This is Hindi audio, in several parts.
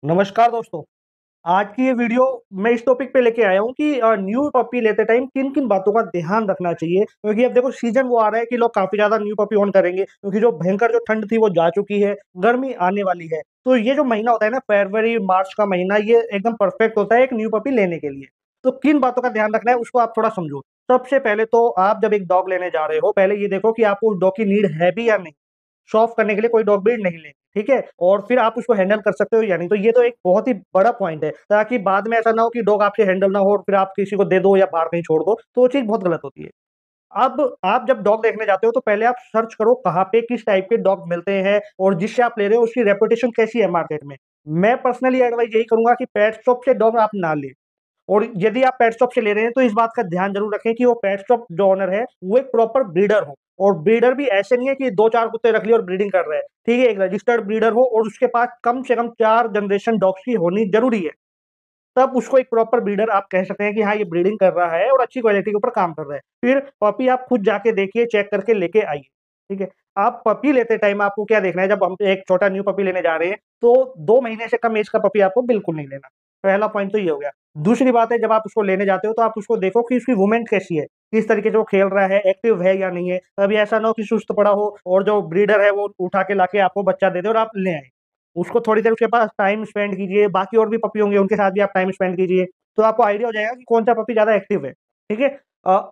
नमस्कार दोस्तों। आज की ये वीडियो मैं इस टॉपिक पे लेके आया हूँ कि न्यू पपी लेते टाइम किन-किन बातों का ध्यान रखना चाहिए। क्योंकि अब देखो सीज़न वो आ रहा है कि लोग काफ़ी ज़्यादा न्यू पपी ओन करेंगे क्योंकि जो भयंकर जो ठंड थी वो जा चुकी है, गर्मी आने वाली है। तो ये जो महीना होता है ना फरवरी, मार्च का महीना ये एकदम परफेक्ट होता है एक न्यू पपी लेने के लिए। तो किन बातों का ध्यान रखना है उसको आप थोड़ा समझो। सबसे पहले तो आप जब एक डॉग लेने जा रहे हो, पहले ये देखो कि आपको उस डॉग की नीड है भी या नहीं। शो ऑफ करने के लिए कोई डॉग ब्रीड नहीं लेनी, ठीक है? और फिर आप उसको हैंडल कर सकते हो या नहीं, तो ये तो एक बहुत ही बड़ा पॉइंट है, ताकि बाद में ऐसा ना हो कि डॉग आपसे हैंडल ना हो और फिर आप किसी को दे दो या बाहर कहीं छोड़ दो, तो वो चीज़ बहुत गलत होती है। अब आप जब डॉग देखने जाते हो तो पहले आप सर्च करो कहाँ पे किस टाइप के डॉग मिलते हैं और जिससे आप ले रहे हो उसकी रेपुटेशन कैसी है मार्केट में। मैं पर्सनली एडवाइस यही करूँगा कि पेट शॉप से डॉग आप ना लें। और यदि आप पेट शॉप से ले रहे हैं तो इस बात का ध्यान ज़रूर रखें कि वो पेट शॉप जो ओनर है, वो एक प्रॉपर ब्रीडर हो और ब्रीडर भी ऐसे नहीं है कि 2-4 कुत्ते रख लिए और ब्रीडिंग कर रहे हैं, ठीक है? एक रजिस्टर्ड ब्रीडर हो और उसके पास कम से कम 4 जनरेशन डॉग्स की होनी ज़रूरी है। तब उसको एक प्रॉपर ब्रीडर आप कह सकते हैं कि हाँ, ये ब्रीडिंग कर रहा है और अच्छी क्वालिटी के ऊपर काम कर रहा है। फिर पपी आप खुद जाके देखिए, चेक करके लेके आइए, ठीक है? आप पपी लेते टाइम आपको क्या देखना है, जब हम एक छोटा न्यू पपी लेने जा रहे हैं, तो 2 महीने से कम एज का पपी आपको बिल्कुल नहीं लेना। पहला पॉइंट तो ये हो गया। दूसरी बात है, जब आप उसको लेने जाते हो, तो आप उसको देखो कि उसकी मूवमेंट कैसी है, किस तरीके से वो खेल रहा है, एक्टिव है या नहीं है। कभी ऐसा ना हो कि सुस्त पड़ा हो और जो ब्रीडर है, वो उठा के लाके आपको बच्चा दे दे और आप ले आएँ। उसको थोड़ी देर उसके पास टाइम स्पेंड कीजिए, बाकी और भी पपी होंगे उनके साथ भी आप टाइम स्पेंड कीजिए, तो आपको आइडिया हो जाएगा कि कौन-सा पपी ज़्यादा एक्टिव है, ठीक है?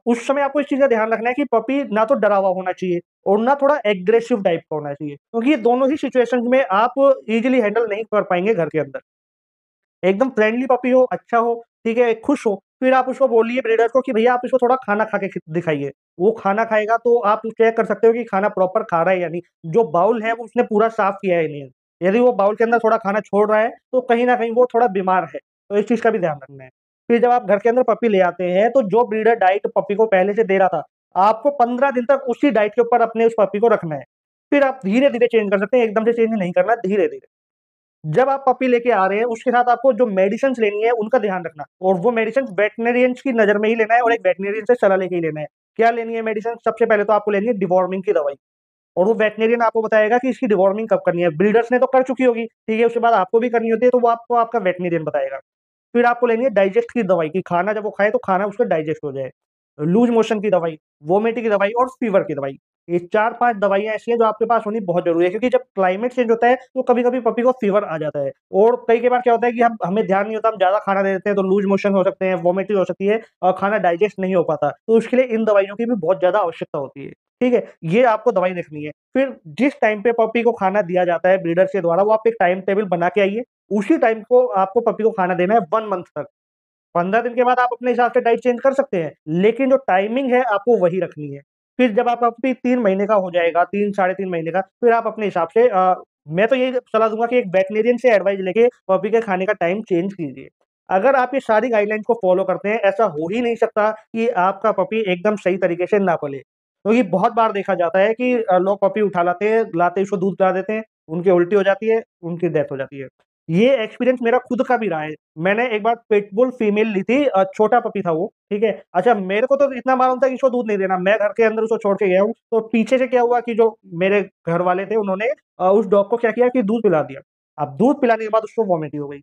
उस समय आपको इस चीज़ का ध्यान रखना है कि पपी ना तो डरा हुआ होना चाहिए और ना थोड़ा एग्रेसिव टाइप का होना चाहिए, क्योंकि ये दोनों ही सिचुएशंस में आप ईज़िली हैंडल नहीं कर पाएँगे घर के अंदर। एकदम फ्रेंडली पपी हो, अच्छा हो, ठीक है, खुश हो, फिर आप उसको बोलिए ब्रीडर को कि भैया आप इसको थोड़ा खाना खा के दिखाइए। वो खाना खाएगा तो आप चेक कर सकते हो कि खाना प्रॉपर खा रहा है या नहीं। जो बाउल है वो उसने पूरा साफ किया है या नहीं। यदि वो बाउल के अंदर थोड़ा खाना छोड़ रहा है, तो कहीं न कहीं वो थोड़ा बीमार है। तो इस चीज़ का भी ध्यान रखना है। फिर जब आप घर के अंदर पपी ले आते हैं, तो जो ब्रीडर डाइट पपी को पहले से दे रहा था, आपको 15 दिन तक उसी डाइट के ऊपर अपने उस पपी को रखना है। फिर आप धीरे-धीरे चेंज कर सकते हैं, एकदम से चेंज नहीं करना, धीरे-धीरे। जब आप पपी लेके आ रहे हैं, उसके साथ आपको जो मेडिसिन्स लेनी है, उनका ध्यान रखना और वो मेडिसिन्स वेटरिनेरियंस की नज़र में ही लेना है और एक वेटरिनेरियन से सलाह लेके ही लेना है। क्या लेनी है मेडिसिन? सबसे पहले तो आपको लेनी है डिवॉर्मिंग की दवाई और वो वेटरिनेरियन आपको बताएगा कि इसकी डिवॉर्मिंग कब करनी है। ब्रीडर्स ने तो कर चुकी होगी, ठीक है? उसके बाद आपको भी करनी होती है, तो वो आपको आपका वेटरिनेरियन बताएगा। फिर आपको लेनी है डाइजेस्ट की दवाई कि खाना जब वो खाए, तो खाना उसका डाइजेस्ट हो जाए। लूज़ मोशन की दवाई, वोमिटिंग की दवाई और फीवर की दवाई। ये 4-5 दवाइयाँ ऐसी हैं जो आपके पास होनी बहुत ज़रूरी है, क्योंकि जब क्लाइमेट चेंज होता है तो कभी-कभी पपी को फीवर आ जाता है और कई बार क्या होता है कि हम हमें ध्यान नहीं होता, हम ज़्यादा खाना दे देते हैं तो लूज़ मोशन हो सकते हैं, वोमिटिंग हो सकती है और खाना डाइजेस्ट नहीं हो पाता। तो उसके लिए इन दवाइयों की भी बहुत ज़्यादा आवश्यकता होती है, ठीक है? ये आपको दवाई देखनी है। फिर जिस टाइम पे पपी को खाना दिया जाता है ब्रीडर के द्वारा, वो आप एक टाइम टेबल बना के आइए। उसी टाइम को आपको पपी को खाना देना है 1 मंथ तक। 15 दिन के बाद आप अपने हिसाब से डाइट चेंज कर सकते हैं, लेकिन जो टाइमिंग है आपको वही रखनी है। फिर जब आप पपी 3 महीने का हो जाएगा, 3 साढ़े 3 महीने का, फिर आप अपने हिसाब से मैं तो यही सलाह दूँगा कि एक वेटरिनेरियन से एडवाइस लेके पपी के खाने का टाइम चेंज कीजिए। अगर आप ये सारी गाइडलाइंस को फॉलो करते हैं, ऐसा हो ही नहीं सकता कि आपका पपी एकदम सही तरीके से ना पले। क्योंकि बहुत बार देखा जाता है कि लोग पपी उठा लाते हैं, लाते ही उसको दूध पिला देते हैं, उनकी उल्टी हो जाती है, उनकी डेथ हो जाती है। ये एक्सपीरियंस मेरा खुद का भी रहा है। मैंने एक बार पिटबुल फीमेल ली थी, छोटा पपी था वो, ठीक है? अच्छा मेरे को तो इतना मालूम था कि इसको दूध नहीं देना, मैं घर के अंदर उसको छोड़ के गया हूँ, तो पीछे से क्या हुआ कि जो मेरे घर वाले थे उन्होंने उस डॉग को क्या किया कि दूध पिला दिया। अब दूध पिलाने के बाद उसको वॉमिटिंग हो गई।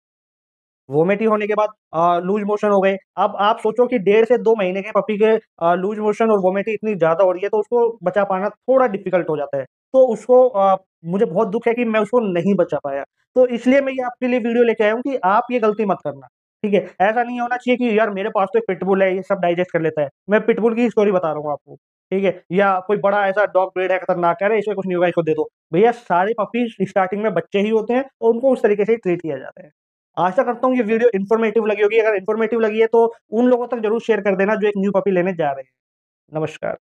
वोमिटिंग होने के बाद लूज़ मोशन हो गए। अब आप सोचो कि डेढ़ से 2 महीने के पपी के लूज़ मोशन और वोमिटिंग इतनी ज़्यादा हो रही है, तो उसको बचा पाना थोड़ा डिफ़िकल्ट हो जाता है। तो उसको मुझे बहुत दुःख है कि मैं उसको नहीं बचा पाया। तो इसलिए मैं ये आपके लिए वीडियो लेके आया हूँ कि आप ये गलती मत करना, ठीक है? ऐसा नहीं होना चाहिए कि यार मेरे पास तो एक पिटबुल है, ये सब डाइजेस्ट कर लेता है। मैं पिटबुल की स्टोरी बता रहा हूँ आपको, ठीक है? या कोई बड़ा ऐसा डॉग ब्रीड है खतरनाक, अरे इसमें कुछ नहीं होगा, इसको दे दो। भैया सारे पपीज़ स्टार्टिंग में बच्चे ही होते हैं और उनको उस तरीके से ही ट्रीट किया जाता है। आशा करता हूँ ये वीडियो इन्फॉर्मेटिव लगी होगी। अगर इन्फॉर्मेटिव लगी है तो उन लोगों तक ज़रूर शेयर कर देना जो एक न्यू पपी लेने जा रहे हैं। नमस्कार।